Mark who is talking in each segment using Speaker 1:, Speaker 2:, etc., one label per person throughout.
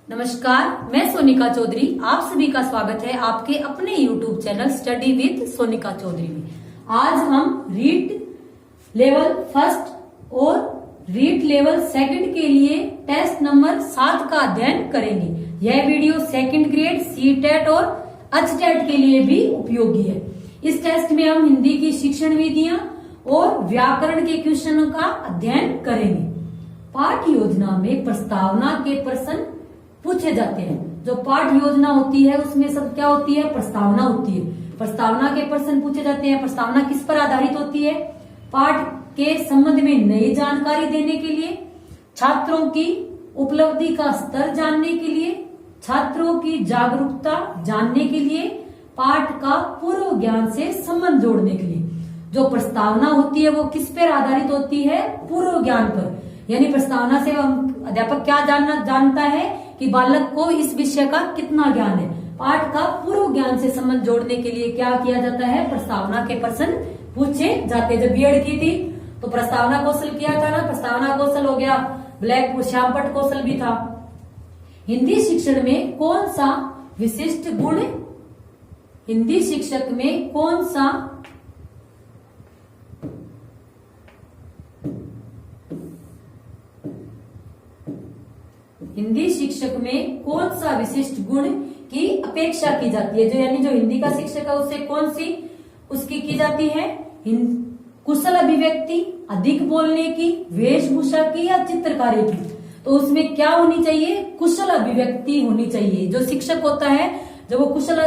Speaker 1: नमस्कार, मैं सोनिका चौधरी। आप सभी का स्वागत है आपके अपने YouTube channel study with Sonika Chaudhary में। आज हम रीट लेवल फर्स्ट और रीट लेवल सेकंड के लिए टेस्ट नंबर 7 का अध्ययन करेंगे। यह वीडियो सेकंड ग्रेड सीटेट और एचटेट के लिए भी उपयोगी है। इस टेस्ट में हम हिंदी की शिक्षण विधियां और व्याकरण के क्वेश्चनों का अध्ययन करेंगे। पाठ योजना में प्रस्तावना के प्रश्न पूछे जाते हैं। जो पाठ योजना होती है उसमें सब क्या होती है? प्रस्तावना होती है। प्रस्तावना के प्रश्न पूछे जाते हैं। प्रस्तावना किस पर आधारित होती है? पाठ के संबंध में नई जानकारी देने के लिए, छात्रों की उपलब्धि का स्तर जानने के लिए, छात्रों की जागरूकता जानने के लिए, पाठ का पूर्व ज्ञान से संबंध जोड़ने के लिए। जो प्रस्तावना होती है वो किस पर आधारित होती है? पूर्व ज्ञान पर। यानी प्रस्तावना से अध्यापक क्या जानता है कि बालक को इस विषय का कितना ज्ञान है। पाठ का पूर्व ज्ञान से संबंध जोड़ने के लिए क्या किया जाता है? प्रस्तावना के प्रश्न पूछे जाते। जब बीएड की थी तो प्रस्तावना कौशल किया था ना। प्रस्तावना कौशल हो गया, ब्लैक श्यामपट्ट कौशल भी था। हिंदी शिक्षण में कौन सा विशिष्ट गुण, हिंदी शिक्षक में कौन सा हिंदी शिक्षक में कौन सा विशिष्ट गुण की अपेक्षा की जाती है? यानी जो हिंदी का शिक्षक है उससे कौन सी उसकी की जाती है? कुशल अभिव्यक्ति, अधिक बोलने की, वेशभूषा की या चित्रकारी की? तो उसमें क्या होनी चाहिए? कुशल अभिव्यक्ति होनी चाहिए। जो शिक्षक होता है जब वो कुशल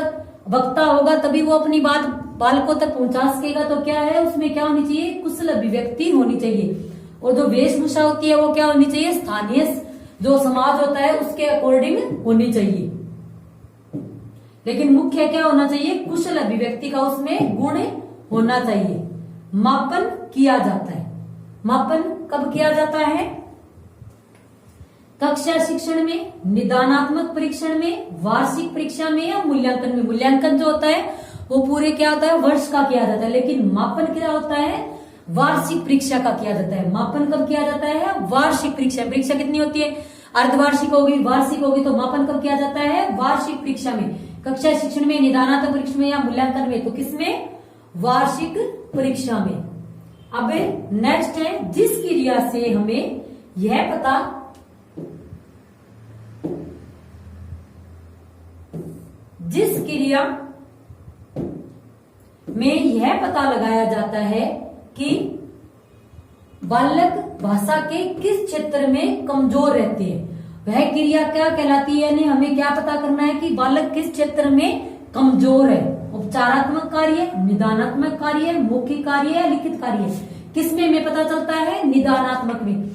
Speaker 1: वक्ता होगा तभी वो अपनी बात बालकों तक पहुंचा सकेगा। तो क्या है उसमें क्या होनी चाहिए? कुशल अभिव्यक्ति होनी चाहिए। और जो वेशभूषा होती है वो क्या होनी चाहिए? स्थानीय जो समाज होता है उसके अकॉर्डिंग होनी चाहिए। लेकिन मुख्य क्या होना चाहिए? कुशल अभिव्यक्ति का उसमें गुण होना चाहिए। मापन किया जाता है। मापन कब किया जाता है? कक्षा शिक्षण में, निदानात्मक परीक्षण में, वार्षिक परीक्षा में या मूल्यांकन में। मूल्यांकन जो होता है वो पूरे क्या होता है? वर्ष का किया जाता है। लेकिन मापन क्या होता है? वार्षिक परीक्षा का किया जाता है। मापन कब किया जाता है? वार्षिक परीक्षा। परीक्षा कितनी होती है? अर्धवार्षिक होगी, वार्षिक होगी। तो मापन कब किया जाता है? वार्षिक परीक्षा में। कक्षा शिक्षण में, निदानात्मक परीक्षा में या मूल्यांकन में। तो किसमें? वार्षिक परीक्षा में। अब नेक्स्ट है, जिस क्रिया से हमें यह पता जिस क्रिया में यह पता लगाया जाता है कि बालक भाषा के किस क्षेत्र में कमजोर रहते हैं, वह क्रिया क्या कहलाती है? यानी हमें क्या पता करना है कि बालक किस क्षेत्र में कमजोर है। उपचारात्मक कार्य, निदानात्मक कार्य, मौखिक कार्य या लिखित कार्य? किसमें हमें पता चलता है? निदानात्मक में।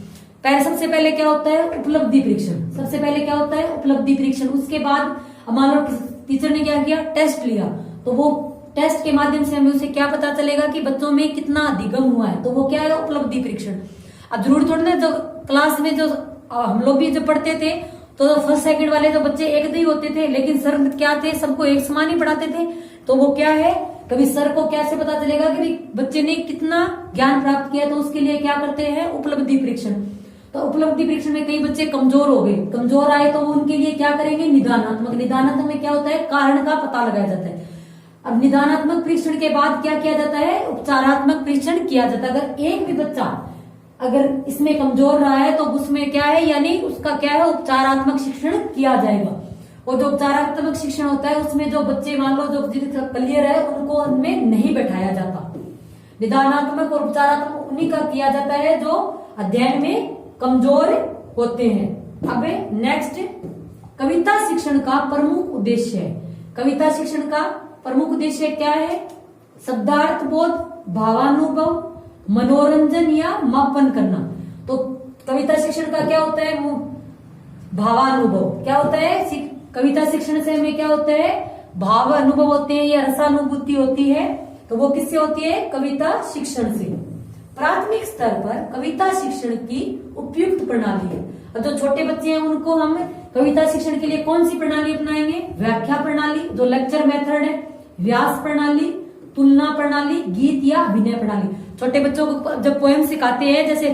Speaker 1: सबसे पहले क्या होता है? उपलब्धि परीक्षण। सबसे पहले क्या होता है? उपलब्धि परीक्षण। उसके बाद मान लो टीचर ने क्या किया? टेस्ट लिया। तो वो टेस्ट के माध्यम से हमें उसे क्या पता चलेगा कि बच्चों में कितना अधिगम हुआ है। तो वो क्या है? उपलब्धि परीक्षण। अब जरूर थोड़ी ना, जो क्लास में जो हम लोग भी जब पढ़ते थे तो फर्स्ट सेकंड वाले जो बच्चे एक ही होते थे, लेकिन सर क्या थे? सबको एक समान ही पढ़ाते थे। तो वो क्या है? कभी सर को कैसे पता चलेगा कि बच्चे ने कितना ज्ञान प्राप्त किया? तो उसके लिए क्या करते हैं? उपलब्धि परीक्षण। तो उपलब्धि परीक्षण में कई बच्चे कमजोर हो गए, कमजोर आए तो उनके लिए क्या करेंगे? निदानात्मक। निदानात्मक में क्या होता है? कारण का पता लगाया जाता है। अब निदानात्मक परीक्षण के बाद क्या किया जाता है? उपचारात्मक परीक्षण किया जाता है। अगर एक भी बच्चा अगर इसमें कमजोर रहा है तो उसमें क्या है? यानी उसका क्या है? उपचारात्मक शिक्षण किया जाएगा। और जो उपचारात्मक शिक्षण होता है उसमें जो बच्चे मान लो जो जिनका क्लियर है उनको उनमें नहीं बैठाया जाता। निदानात्मक और उपचारात्मक उन्हीं का किया जाता है जो अध्ययन में कमजोर होते हैं। अब नेक्स्ट, कविता शिक्षण का प्रमुख उद्देश्य है। कविता शिक्षण का प्रमुख उद्देश्य क्या है? शब्दार्थ बोध, भावानुभव, मनोरंजन या मापन करना। तो कविता शिक्षण का क्या होता है? भावानुभव। क्या होता है? कविता शिक्षण से हमें क्या होता है? भाव अनुभव होते हैं या रसानुभूति होती है। तो वो किससे होती है? कविता शिक्षण से। प्राथमिक स्तर पर कविता शिक्षण की उपयुक्त प्रणाली है। और जो छोटे बच्चे हैं उनको हम कविता शिक्षण के लिए कौन सी प्रणाली अपनाएंगे? व्याख्या प्रणाली, जो लेक्चर मेथड है, व्यास प्रणाली, तुलना प्रणाली, गीत या अभिनय प्रणाली। छोटे बच्चों को जब पोएम सिखाते हैं, जैसे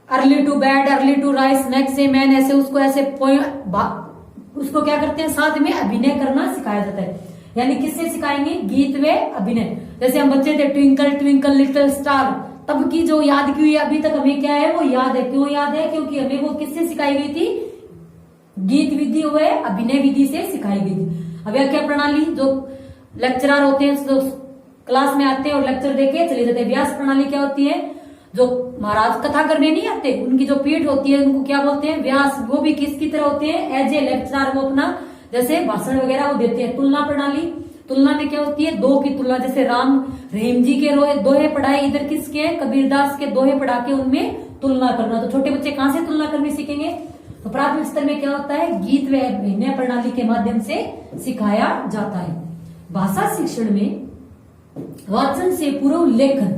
Speaker 1: early to bed, early to rise, next a man, ऐसे उसको ऐसे उसको क्या करते हैं, साथ में अभिनय करना सिखाया जाता है। यानी किससे सिखाएंगे, गीत व अभिनय। जैसे हम बच्चे थे, ट्विंकल ट्विंकल लिटिल स्टार, तब की जो याद की हुई है अभी तक हमें क्या है वो याद है। क्यों याद है, क्योंकि हमें वो किससे सिखाई गई थी, गीत विधि व अभिनय विधि से सिखाई गई थी। अब व्याख्या प्रणाली, जो लेक्चरर होते हैं जो क्लास में आते हैं और लेक्चर देके चले जाते हैं। व्यास प्रणाली क्या होती है, जो महाराज कथा करने नहीं आते उनकी जो पीठ होती है उनको क्या बोलते हैं, व्यास। वो भी किसकी तरह होते हैं, एज ए लेक्चरर, वो अपना जैसे भाषण वगैरह वो देते हैं। तुलना प्रणाली, तुलना में क्या होती है, दो की तुलना। जैसे राम रहीम जी के दोहे पढ़ाए, इधर किसके, कबीरदास के दोहे पढ़ा के उनमें तुलना करना। तो छोटे बच्चे कहां से तुलना करनी सीखेंगे, तो प्राथमिक स्तर में क्या होता है, गीत व अभिनय प्रणाली के माध्यम से सिखाया जाता है। भाषा शिक्षण में वाचन से पूर्व लेखन,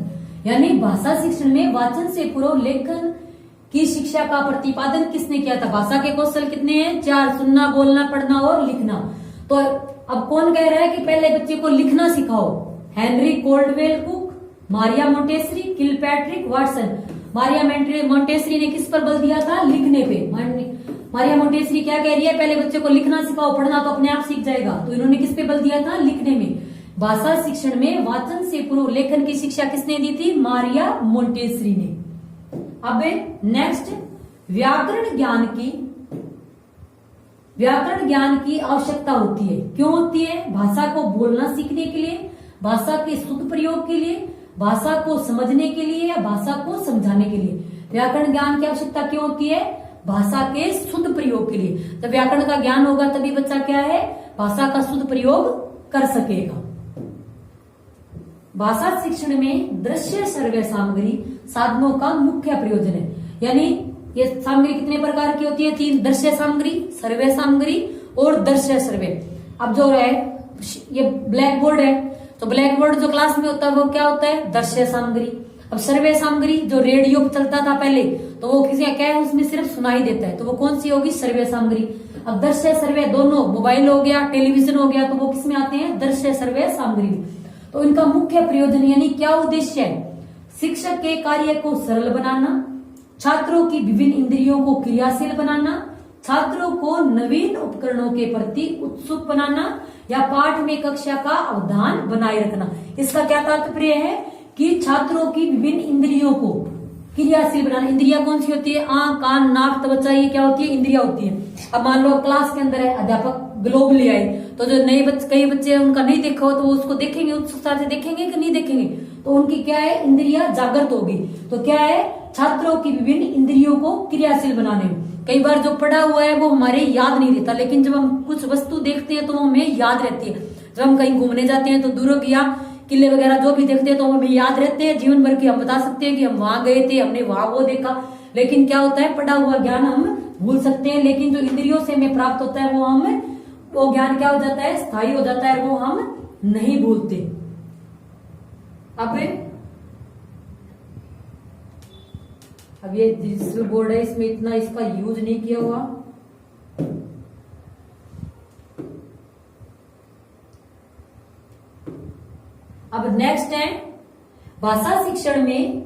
Speaker 1: यानी भाषा शिक्षण में वाचन से पूर्व लेखन की शिक्षा का प्रतिपादन किसने किया था। भाषा के कौशल कितने हैं, 4, सुनना, बोलना, पढ़ना और लिखना। तो अब कौन कह रहा है कि पहले बच्चे को लिखना सिखाओ, Henry Caldwell Cook, Maria Montessori, Kilpatrick Watson. Maria Montessori ने किस पर बल दिया था, लिखने पे। मारिया मोंटेसरी क्या कह रही है, पहले बच्चे को लिखना सिखाओ, पढ़ना तो अपने आप सीख जाएगा। तो इन्होंने किस पे बल दिया था, लिखने में। भाषा शिक्षण में वाचन से पूर्व लेखन की शिक्षा किसने दी थी, मारिया मोंटेसरी ने। अब नेक्स्ट, व्याकरण ज्ञान की आवश्यकता होती है। क्यों होती है, भाषा को बोलना सीखने के लिए, भाषा के शुद्ध प्रयोग के लिए, भाषा को समझने के लिए या भाषा को समझाने के लिए। व्याकरण ज्ञान की आवश्यकता क्यों होती है, भाषा के शुद्ध प्रयोग के लिए। जब व्याकरण का ज्ञान होगा तभी बच्चा क्या है, भाषा का शुद्ध प्रयोग कर सकेगा। भाषा शिक्षण में दृश्य सर्वे सामग्री साधनों का मुख्य प्रयोजन है। यानी ये सामग्री कितने प्रकार की होती है, 3, दृश्य सामग्री, सर्वे सामग्री और दृश्य सर्वे। अब जो है ये ब्लैक बोर्ड है, तो ब्लैक बोर्ड जो क्लास में होता है वो क्या होता है, दृश्य सामग्री। अब सर्वे सामग्री जो रेडियो पे चलता था पहले, तो वो किसी क्या है, उसमें सिर्फ सुनाई देता है, तो वो कौन सी होगी, सर्वे सामग्री। अब दृश्य सर्वे दोनों, मोबाइल हो गया, टेलीविजन हो गया, तो वो किसमें आते हैं, दृश्य सर्वे सामग्री। तो इनका मुख्य प्रयोजन यानी क्या उद्देश्य है, शिक्षक के कार्य को सरल बनाना, छात्रों की विभिन्न इंद्रियों को क्रियाशील बनाना, छात्रों को नवीन उपकरणों के प्रति उत्सुक बनाना या पाठ में कक्षा का अवधान बनाए रखना। इसका क्या तात्पर्य है कि छात्रों की विभिन्न इंद्रियों को क्रियाशील बनाना। इंद्रिया कौन सी होती है, आंख, कान, नाक, त्वचा, ये क्या होती है, इंद्रिया होती है। अब मान लो क्लास के अंदर है, अध्यापक ग्लोब ले आए, तो जो नए कई बच्चे उनका नहीं देखा हो तो वो उसको देखेंगे, उत्सुकता से देखेंगे कि नहीं देखेंगे, तो उनकी क्या है, इंद्रिया जागृत होगी। तो क्या है, छात्रों की विभिन्न इंद्रियों को क्रियाशील बनाने में। कई बार जो पढ़ा हुआ है वो हमारे याद नहीं रहता, लेकिन जब हम कुछ वस्तु देखते हैं तो वो हमें याद रहती है। जब हम कहीं घूमने जाते हैं तो दूरों या किले वगैरह जो भी देखते हैं तो हमें याद रहते हैं, जीवन भर की हम बता सकते हैं कि हम वहां गए थे, हमने वहां वो देखा। लेकिन क्या होता है, पढ़ा हुआ ज्ञान हम भूल सकते हैं, लेकिन जो इंद्रियों से हमें प्राप्त होता है वो ज्ञान क्या हो जाता है, स्थायी हो जाता है, वो हम नहीं भूलते। अब ये जिस बोर्ड है इसमें इतना इसका यूज नहीं किया हुआ। अब नेक्स्ट है, भाषा शिक्षण में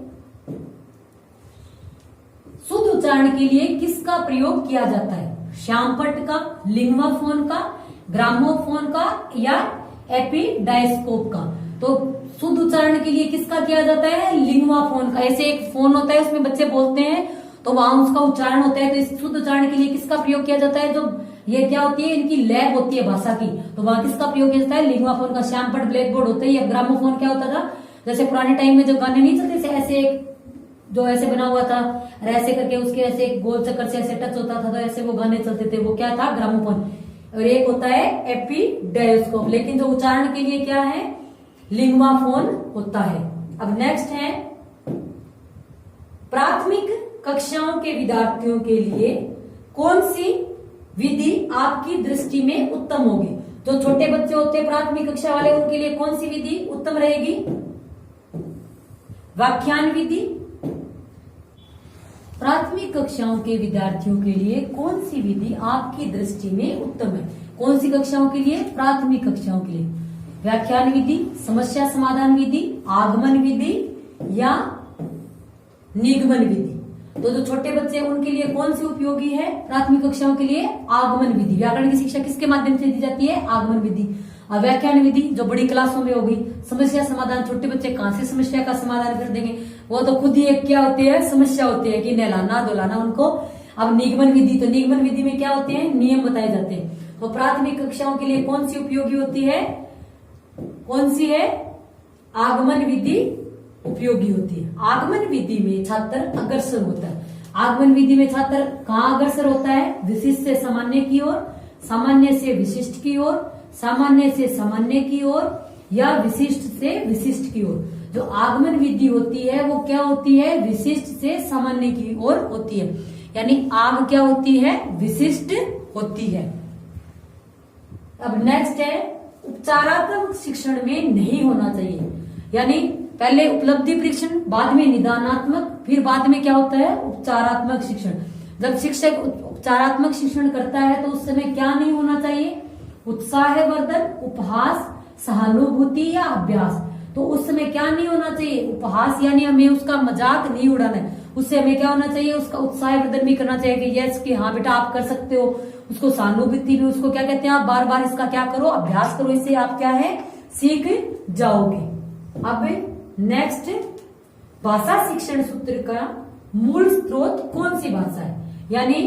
Speaker 1: शुद्ध उच्चारण के लिए किसका प्रयोग किया जाता है, श्यामपट्ट का, लिंग्वाफोन का, ग्रामोफोन का या एपिडायस्कोप का। तो शुद्ध उच्चारण के लिए किसका किया जाता है, लिंग्वाफोन का। ऐसे एक फोन होता है उसमें बच्चे बोलते हैं तो वहां उसका उच्चारण होता है। तो इस शुद्ध उच्चारण के लिए किसका प्रयोग किया जाता है, जो ये क्या होती है, इनकी लैब होती है भाषा की, तो वहां किसका प्रयोग किया जाता है, लिंग्वाफोन का। श्यामपट्ट ब्लैक बोर्ड होते हैं, या ग्रामोफोन क्या होता था, जैसे पुराने टाइम में जो गाने नहीं चलते थे, ऐसे एक जो ऐसे बना हुआ था और ऐसे करके उसके ऐसे गोल चक्कर से ऐसे टच होता था, तो ऐसे वो गाने चलते थे, वो क्या था, ग्रामोफोन। और एक होता है एपिडायस्कोप, लेकिन जो उच्चारण के लिए क्या है, लिंग्वाफोन होता है। अब नेक्स्ट है, प्राथमिक कक्षाओं के विद्यार्थियों के लिए कौन सी विधि आपकी दृष्टि में उत्तम होगी। जो छोटे बच्चे होते हैं प्राथमिक कक्षा वाले, उनके लिए कौन सी विधि उत्तम रहेगी, व्याख्यान विधि। प्राथमिक कक्षाओं के विद्यार्थियों के लिए कौन सी विधि आपकी दृष्टि में उत्तम है, कौन सी कक्षाओं के लिए, प्राथमिक कक्षाओं के लिए, व्याख्यान विधि, समस्या समाधान विधि, आगमन विधि या निगमन विधि। तो जो छोटे बच्चे हैं उनके लिए कौन सी उपयोगी है प्राथमिक कक्षाओं के लिए? आगमन विधि। व्याकरण की शिक्षा किसके माध्यम से दी जाती है? आगमन विधि। व्याख्यान विधि जो बड़ी क्लासों में होगी। समस्या समाधान, छोटे बच्चे कहां से समस्या का समाधान कर देंगे, वो तो खुद ही एक क्या होती है? समस्या होती है कि नहलाना धुलाना उनको। अब निगमन विधि, तो निगमन विधि में क्या होते हैं? नियम बताए जाते हैं। तो प्राथमिक कक्षाओं के लिए कौन सी उपयोगी होती है? कौन सी है? आगमन विधि उपयोगी होती है। आगमन विधि में छात्र अग्रसर होता है। आगमन विधि में छात्र कहाँ अग्रसर होता है? विशिष्ट से सामान्य की ओर, सामान्य से विशिष्ट की ओर, सामान्य से सामान्य की ओर, या विशिष्ट से विशिष्ट की ओर। जो आगमन विधि होती है वो क्या होती है? विशिष्ट से सामान्य की ओर होती है। यानी आग क्या होती है? विशिष्ट होती है। अब नेक्स्ट है, उपचारात्मक शिक्षण में नहीं होना चाहिए। यानी पहले उपलब्धि परीक्षण, बाद में निदानात्मक, फिर बाद में क्या होता है? उपचारात्मक शिक्षण। जब शिक्षक उपचारात्मक शिक्षण करता है तो उस समय क्या नहीं होना चाहिए? उत्साहवर्धन, उपहास, सहानुभूति या अभ्यास। तो उस समय क्या नहीं होना चाहिए? उपहास, यानी हमें उसका मजाक नहीं उड़ाना है। उससे हमें क्या होना चाहिए? उसका उत्साहवर्धन भी करना चाहिए कि यस कि हाँ बेटा आप कर सकते हो। उसको सहानुभूति भी, उसको क्या कहते हैं? आप बार बार इसका क्या करो? अभ्यास करो, इससे आप क्या है? सीख जाओगे। अब नेक्स्ट, भाषा शिक्षण सूत्र का मूल स्रोत कौन सी भाषा है? यानी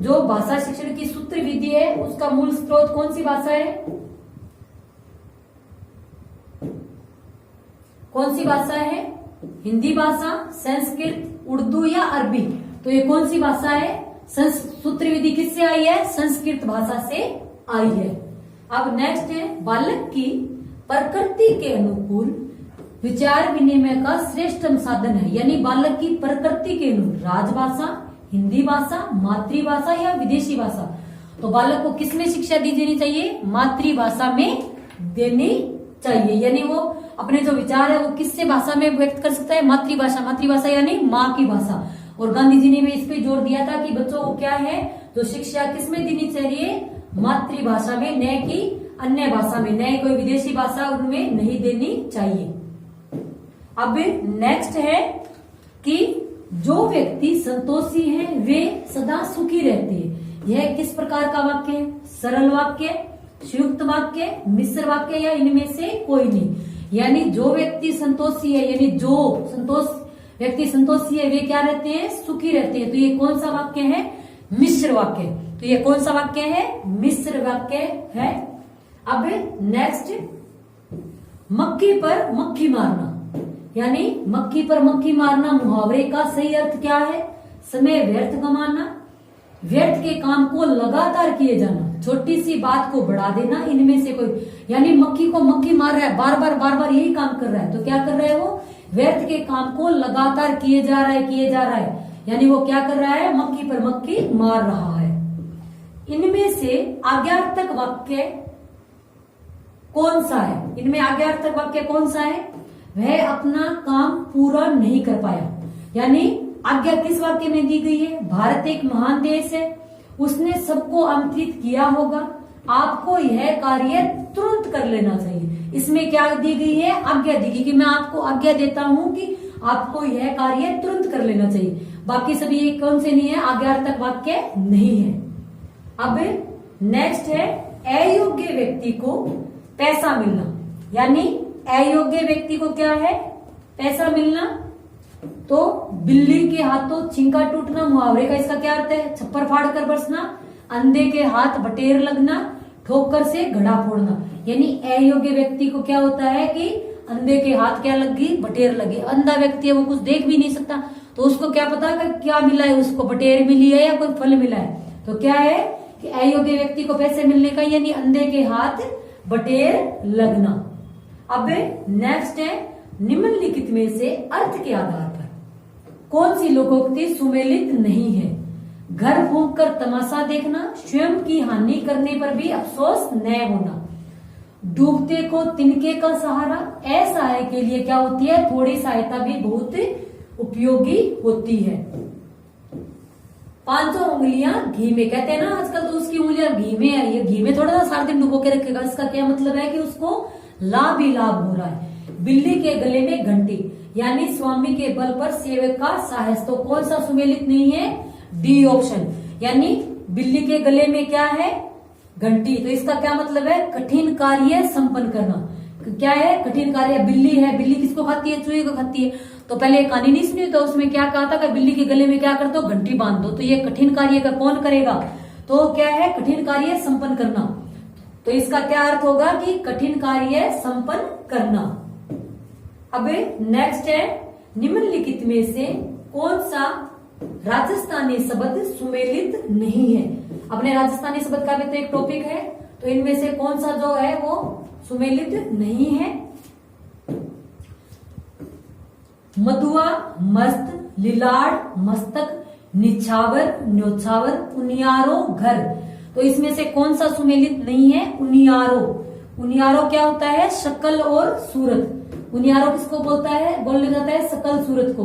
Speaker 1: जो भाषा शिक्षण की सूत्र विधि है उसका मूल स्रोत कौन सी भाषा है? कौन सी भाषा है? हिंदी भाषा, संस्कृत, उर्दू या अरबी? तो ये कौन सी भाषा है? सूत्र विधि किससे आई है? संस्कृत भाषा से आई है। अब नेक्स्ट है, बालक की प्रकृति के अनुकूल विचार विनिमय का श्रेष्ठतम साधन है। यानी बालक की प्रकृति के अनुकूल राजभाषा, हिंदी भाषा, मातृभाषा या विदेशी भाषा। तो बालक को किसमें शिक्षा दी जानी चाहिए? मातृभाषा में देनी चाहिए। यानी वो अपने जो विचार है वो किससे भाषा में व्यक्त कर सकता है? मातृभाषा। मातृभाषा यानी माँ की भाषा। और गांधी जी ने भी इस पे जोर दिया था कि बच्चों को क्या है? जो शिक्षा किसमें देनी चाहिए? मातृभाषा में, न कि अन्य भाषा में, न कोई विदेशी भाषा उनमें नहीं देनी चाहिए। अब नेक्स्ट है कि जो व्यक्ति संतोषी है वे सदा सुखी रहते हैं। यह किस प्रकार का वाक्य है? सरल वाक्य, संयुक्त वाक्य, मिश्र वाक्य या इनमें से कोई नहीं। यानी जो व्यक्ति संतोषी है, यानी जो व्यक्ति संतोषी है वे क्या रहते हैं? सुखी रहते हैं। तो ये कौन सा वाक्य है? मिश्र वाक्य। तो ये कौन सा वाक्य है? मिश्र वाक्य है। अब नेक्स्ट, मक्खी पर मक्खी मारना। यानी मक्खी पर मक्खी मारना मुहावरे का सही अर्थ क्या है? समय व्यर्थ गंवाना, व्यर्थ के काम को लगातार किए जाना, छोटी सी बात को बढ़ा देना, इनमें से कोई। यानी मक्खी को मक्खी मार रहा है, बार बार यही काम कर रहा है, तो क्या कर रहा है? वो व्यर्थ के काम को लगातार किए जा रहा है। यानी वो क्या कर रहा है? मक्खी पर मक्खी मार रहा है। इनमें से आज्ञार्थक वाक्य कौन सा है? इनमें आज्ञार्थक वाक्य कौन सा है? वह अपना काम पूरा नहीं कर पाया। यानी आज्ञा किस वाक्य में दी गई है? भारत एक महान देश है, उसने सबको आमंत्रित किया होगा, आपको यह कार्य तुरंत कर लेना चाहिए। इसमें क्या दी गई है? आज्ञा दी गई कि मैं आपको आज्ञा देता हूं कि आपको यह कार्य तुरंत कर लेना चाहिए। बाकी सभी ये कौन से नहीं है? आज्ञार्थक वाक्य नहीं है। अब नेक्स्ट है, अयोग्य व्यक्ति को पैसा मिलना। यानी अयोग्य व्यक्ति को क्या है? पैसा मिलना। तो बिल्ली के हाथों छिंका टूटना मुहावरे का इसका क्या अर्थ है? छप्पर फाड़ कर बरसना, अंधे के हाथ बटेर लगना, ठोकर से घड़ा फोड़ना। यानी अयोग्य व्यक्ति को क्या होता है कि अंधे के हाथ क्या लगी? बटेर लगी। अंधा व्यक्ति है, वो कुछ देख भी नहीं सकता, तो उसको क्या पता कि क्या मिला है? उसको बटेर मिली है या कोई फल मिला है। तो क्या है कि अयोग्य व्यक्ति को पैसे मिलने का, यानी अंधे के हाथ बटेर लगना। अब नेक्स्ट है, निम्नलिखित में से अर्थ के आधार पर कौन सी लोकोक्ति सुमेलित नहीं है? घर फूंक कर तमाशा देखना, स्वयं की हानि करने पर भी अफसोस न होना, डूबते को तिनके का सहारा, असहाय के लिए क्या होती है? थोड़ी सहायता भी बहुत उपयोगी होती है। 500 उंगलियां घी में, कहते हैं ना आजकल तो उसकी उंगलियां घी में है, ये घी में थोड़ा सा सारा दिन डुबो के रखेगा। इसका क्या मतलब है कि उसको लाभ ही लाभ हो रहा है। बिल्ली के गले में घंटी, यानी स्वामी के बल पर सेवक का साहस। तो कौन सा सुमेलित नहीं है? D option. यानी बिल्ली के गले में क्या है? घंटी। तो इसका क्या मतलब है? कठिन कार्य संपन्न करना। क्या है? कठिन कार्य। बिल्ली है, बिल्ली किसको खाती है? चूहे को खाती है। तो पहले एक कहानी नहीं सुनी तो उसमें क्या कहा था कि बिल्ली के गले में क्या कर दो? घंटी बांध दो। तो ये कठिन कार्य का कौन करेगा? तो क्या है? कठिन कार्य संपन्न करना। तो इसका क्या अर्थ होगा कि कठिन कार्य संपन्न करना। अब नेक्स्ट है, निम्नलिखित में से कौन सा राजस्थानी शब्द सुमेलित नहीं है? अपने राजस्थानी शब्द का भी तो एक टॉपिक है, तो इनमें से कौन सा जो है वो सुमेलित नहीं है? मधुआ, मस्त, लिलाड़, मस्तक, निछावर, न्योछावर, उनियारो, घर। तो इसमें से कौन सा सुमेलित नहीं है? उनियारो। उनियारो क्या होता है? शक्ल और सूरत। उनियारो किसको बोलता है? बोलने जाता है शकल सूरत को।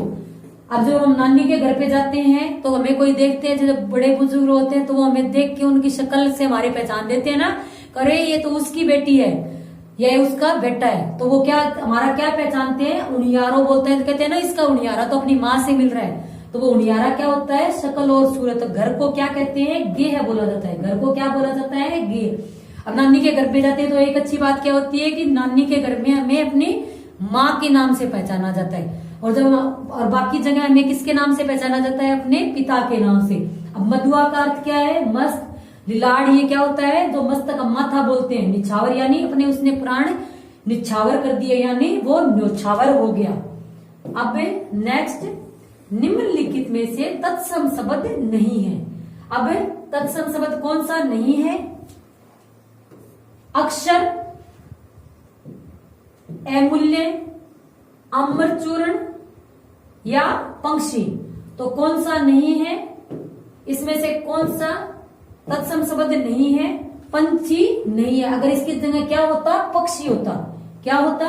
Speaker 1: अब जब हम नानी के घर पे जाते हैं तो हमें कोई देखते हैं, जब बड़े बुजुर्ग होते हैं तो वो हमें देख के उनकी शक्ल से हमारी पहचान देते हैं ना, अरे ये तो उसकी बेटी है, ये उसका बेटा है। तो वो क्या हमारा क्या पहचानते हैं? उनियारो बोलते हैं। तो कहते हैं ना इसका उनियारा तो अपनी माँ से मिल रहा है। तो वो उनियारा क्या होता है? शक्ल और सूरत। घर को क्या कहते हैं? गे है बोला जाता है। घर को क्या बोला जाता है? गे। अब नानी के घर पे जाते हैं तो एक अच्छी बात क्या होती है कि नानी के घर में हमें अपनी माँ के नाम से पहचाना जाता है, और बाकी जगह हमें किसके नाम से पहचाना जाता है? अपने पिता के नाम से। अब मधुआ का अर्थ क्या है? मस्त। लिलाड़ ये क्या होता है? जो मस्त का माथा बोलते हैं। निछावर यानी अपने उसने प्राण निछावर कर दिए, यानी वो न्योछावर हो गया। अब नेक्स्ट, निम्नलिखित में से तत्सम शब्द नहीं है। अब तत्सम शब्द कौन सा नहीं है? अक्षर, अमूल्य, अमरचूर्ण या पंक्षी। तो कौन सा नहीं है? इसमें से कौन सा तत्सम शब्द नहीं है? पंछी नहीं है। अगर इसकी जगह क्या होता? पक्षी होता। क्या होता?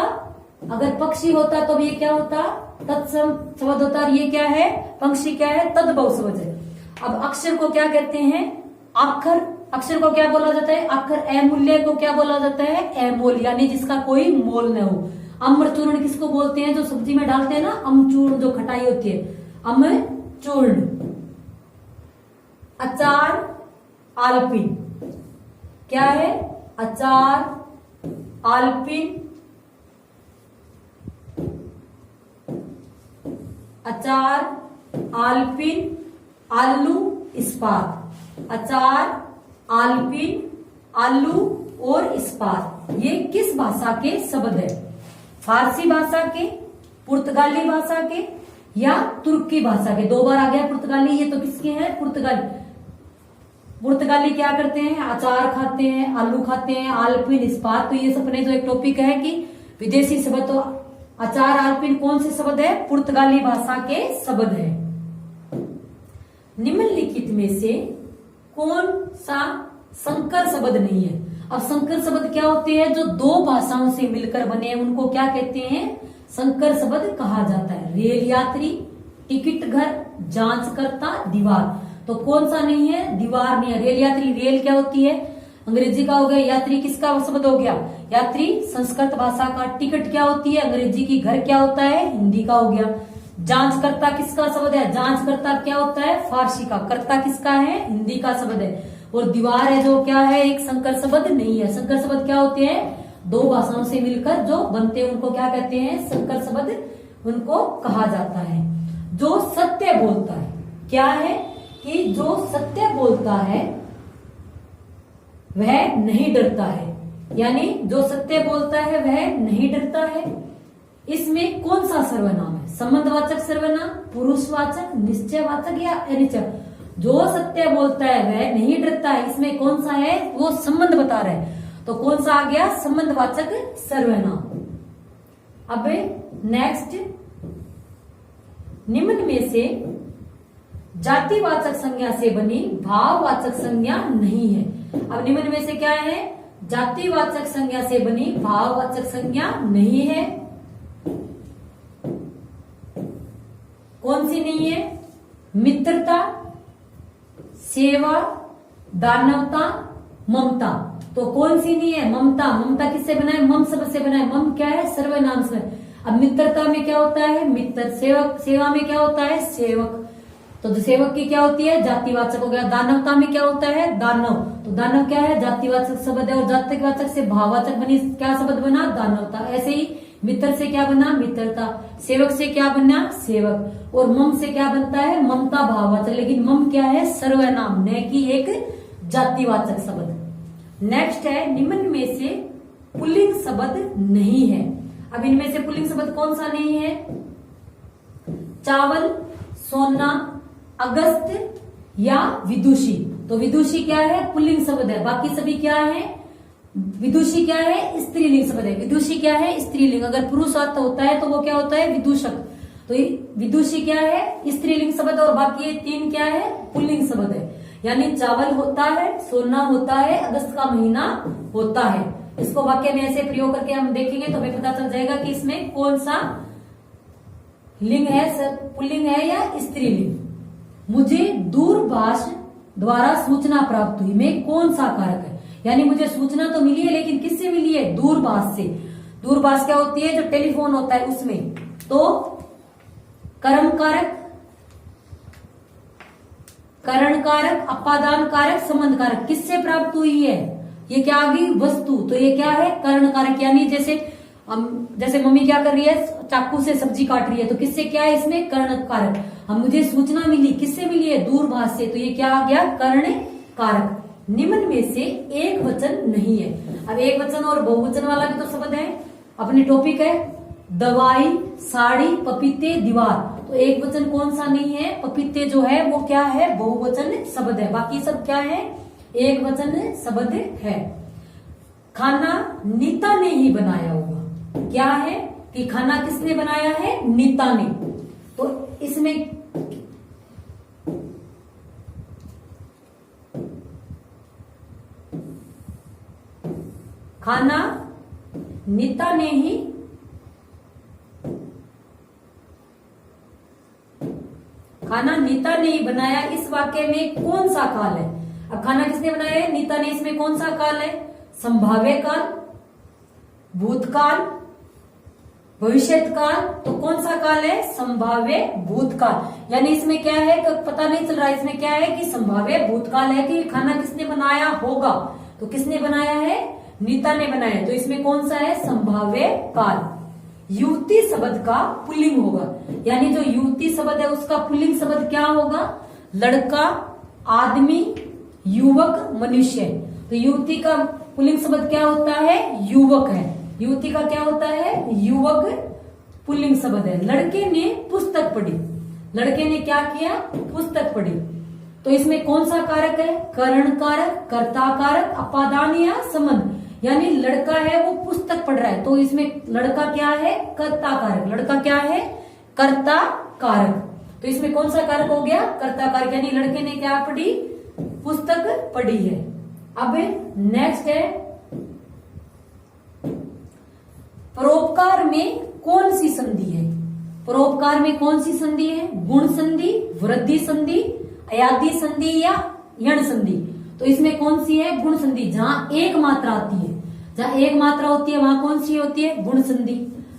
Speaker 1: अगर पक्षी होता तो ये क्या होता? तत्सम शब्द होता। और ये क्या है? पंक्षी क्या है? तद्भव शब्द है। अब अक्षर को क्या कहते हैं? अक्षर। अक्षर को क्या बोला जाता है? अक्षर। अमूल्य को क्या बोला जाता है? अमोल, यानी जिसका कोई मोल न हो। अम्रचूर्ण किसको बोलते हैं? जो सब्जी में डालते हैं ना, अमचूर्ण, जो खटाई होती है, अमचूर्ण। अचार, आलपिन। क्या है? अचार, आलपिन, अचार, आलपिन, आलू, इस्पात। अचार, आलपिन, आलू और इस्पात ये किस भाषा के शब्द है? फारसी भाषा के, पुर्तगाली भाषा के या तुर्की भाषा के? दो बार आ गया पुर्तगाली। ये तो किसके हैं? पुर्तगाली। पुर्तगाली क्या करते हैं? अचार खाते हैं, आलू खाते हैं, आलपिन, इस्पात। तो ये सपने जो एक टॉपिक है कि विदेशी शब्द, तो अचार, आलपिन कौन से शब्द है? पुर्तगाली भाषा के शब्द है। निम्नलिखित में से कौन सा संकर शब्द नहीं है? अब संकर शब्द क्या होते हैं? जो दो भाषाओं से मिलकर बने हैं उनको क्या कहते हैं? संकर शब्द कहा जाता है। रेल यात्री, टिकट घर, जांचकर्ता, दीवार। तो कौन सा नहीं है? दीवार नहीं है। रेल यात्री, रेल क्या होती है? अंग्रेजी का हो गया। यात्री किसका शब्द हो गया? यात्री संस्कृत भाषा का। टिकट क्या होती है? अंग्रेजी की। घर क्या होता है? हिंदी का हो गया। जांचकर्ता किसका शब्द है? जांचकर्ता क्या होता है? फारसी का। कर्ता किसका है? हिंदी का शब्द है। और दीवार है जो क्या है? एक संकर शब्द नहीं है। संकर शब्द क्या होते हैं? दो भाषाओं से मिलकर जो बनते हैं उनको क्या कहते हैं? संकर शब्द उनको कहा जाता है। जो सत्य बोलता है, क्या है कि जो सत्य बोलता है वह नहीं डरता है। यानी जो सत्य बोलता है वह नहीं डरता है। इसमें कौन सा सर्वनाम है? संबंधवाचक सर्वनाम, पुरुषवाचक, निश्चयवाचक या अनिश्चय? जो सत्य बोलता है वह नहीं डरता है, इसमें कौन सा है? वो संबंध बता रहा है। तो कौन सा आ गया? संबंधवाचक सर्वनाम। अब नेक्स्ट, निम्न में से जातिवाचक संज्ञा से बनी भाववाचक संज्ञा नहीं है। अब निम्न में से क्या है? जातिवाचक संज्ञा से बनी भाववाचक संज्ञा नहीं है। कौन सी नहीं है? मित्रता, सेवा, दानवता, ममता। तो कौन सी नहीं है? ममता। ममता किससे बना है? मम शब्द से बना है। मम क्या है? सर्वनाम से। अब मित्रता में क्या होता है? मित्र। सेवक, सेवा में क्या होता है? सेवक। तो सेवक की क्या होती है? जातिवाचक हो गया। दानवता में क्या होता है? दानव। तो दानव क्या है? जातिवाचक शब्द है, और जातिवाचक से भाववाचक बनी क्या शब्द बना? दानवता। ऐसे ही मित्र से क्या बना? मित्रता। सेवक से क्या बना? सेवक। और मम से क्या बनता है? ममता भाववाचक। लेकिन मम क्या है? सर्वनाम, न कि एक जातिवाचक शब्द। नेक्स्ट है, निम्न में से पुल्लिंग शब्द नहीं है। अब इनमें से पुल्लिंग शब्द कौन सा नहीं है? चावल, सोना, अगस्त या विदुषी। तो विदुषी क्या है? पुल्लिंग शब्द है। बाकी सभी क्या है? विदुषी क्या है? स्त्रीलिंग शब्द है। विदुषी क्या है? स्त्रीलिंग। अगर पुरुष अर्थ होता है तो वो क्या होता है? विदूषक। तो विदुषी क्या है? स्त्रीलिंग शब्द, और बाकी ये तीन क्या है? पुल्लिंग शब्द है। यानी चावल होता है, सोना होता है, अगस्त का महीना होता है। इसको वाक्य में ऐसे प्रयोग करके हम देखेंगे तो हमें पता चल जाएगा कि इसमें कौन सा लिंग है, पुल्लिंग है या स्त्रीलिंग। मुझे दूरभाष द्वारा सूचना प्राप्त हुई में कौन सा कारक है? यानी मुझे सूचना तो मिली है, लेकिन किससे मिली है? दूरभाष से। दूरभाष क्या होती है? जो टेलीफोन होता है उसमें। तो कर्म कारक, करण कारक, अपादान कारक, संबंध कारक किससे प्राप्त हुई है? ये क्या आ गई? वस्तु। तो ये क्या है? करण कारक। यानी जैसे मम्मी क्या कर रही है? चाकू से सब्जी काट रही है, तो किससे क्या है इसमें? कर्ण कारक। हम मुझे सूचना मिली, किससे मिली है? दूरभाष से। तो ये क्या आ गया? कर्ण कारक। निम्न में से एक वचन नहीं है। अब एक वचन और बहुवचन वाला भी तो शब्द है। अपनी टॉपिक है दवाई, साड़ी, पपीते, दीवार। तो एक वचन कौन सा नहीं है? पपीते जो है वो क्या है? बहुवचन शब्द है। बाकी सब क्या है? एक वचन शब्द है। खाना नीता ने ही बनाया होगा। क्या है कि खाना किसने बनाया है? नीता ने। तो इसमें खाना नीता ने ही बनाया, इस वाक्य में कौन सा काल है? अब खाना किसने बनाया है? नीता ने। इसमें कौन सा काल है? संभाव्य काल, भूतकाल, भविष्यत काल। तो कौन सा काल है? संभाव्य भूतकाल। यानी इसमें क्या है? तो पता नहीं चल रहा है इसमें क्या है कि संभाव्य भूतकाल है कि खाना किसने बनाया होगा। तो किसने बनाया है? नीता ने बनाया। तो इसमें कौन सा है? संभाव्य काल। युवती शब्द का पुल्लिंग होगा। यानी जो युवती शब्द है उसका पुल्लिंग शब्द क्या होगा? लड़का, आदमी, युवक, मनुष्य। तो युवती का पुल्लिंग शब्द क्या होता है? युवक है। युवती का क्या होता है? युवक पुल्लिंग शब्द है। लड़के ने पुस्तक पढ़ी। लड़के ने क्या किया? पुस्तक पढ़ी। तो इसमें कौन सा कारक है? करण कारक, कर्ता कारक, अपादान या संबंध। यानी लड़का है वो पुस्तक पढ़ रहा है, तो इसमें लड़का क्या है? कर्ता कारक। लड़का क्या है? कर्ता कारक। तो इसमें कौन सा कारक हो गया? कर्ता कारक। यानी लड़के ने क्या पढ़ी? पुस्तक पढ़ी है। अब नेक्स्ट है, परोपकार में कौन सी संधि है? परोपकार में कौन सी संधि है? गुण संधि, वृद्धि संधि, अयादि संधि या यण संधि। तो इसमें कौन सी है? गुण संधि। जहां एक मात्रा आती है, जहां एक मात्रा होती है वहां कौन सी होती है? गुण संधि।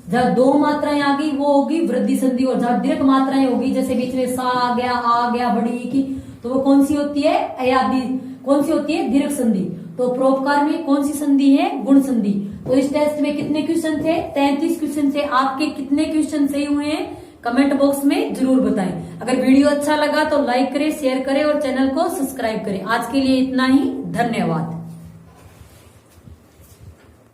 Speaker 1: जहां दो मात्राएं आ गई वो होगी वृद्धि संधि। और जहां दीर्घ मात्राएं होगी, जैसे बीच में सा आ गया बड़ी की, तो वो कौन सी होती है? अयादि। कौन सी होती है? दीर्घ संधि। तो परोपकार में कौन सी संधि है? गुण संधि। तो इस टेस्ट में कितने क्वेश्चन थे? 33 क्वेश्चन थे। आपके कितने क्वेश्चन सही हुए हैं कमेंट बॉक्स में जरूर बताएं। अगर वीडियो अच्छा लगा तो लाइक करें, शेयर करें और चैनल को सब्सक्राइब करें। आज के लिए इतना ही। धन्यवाद।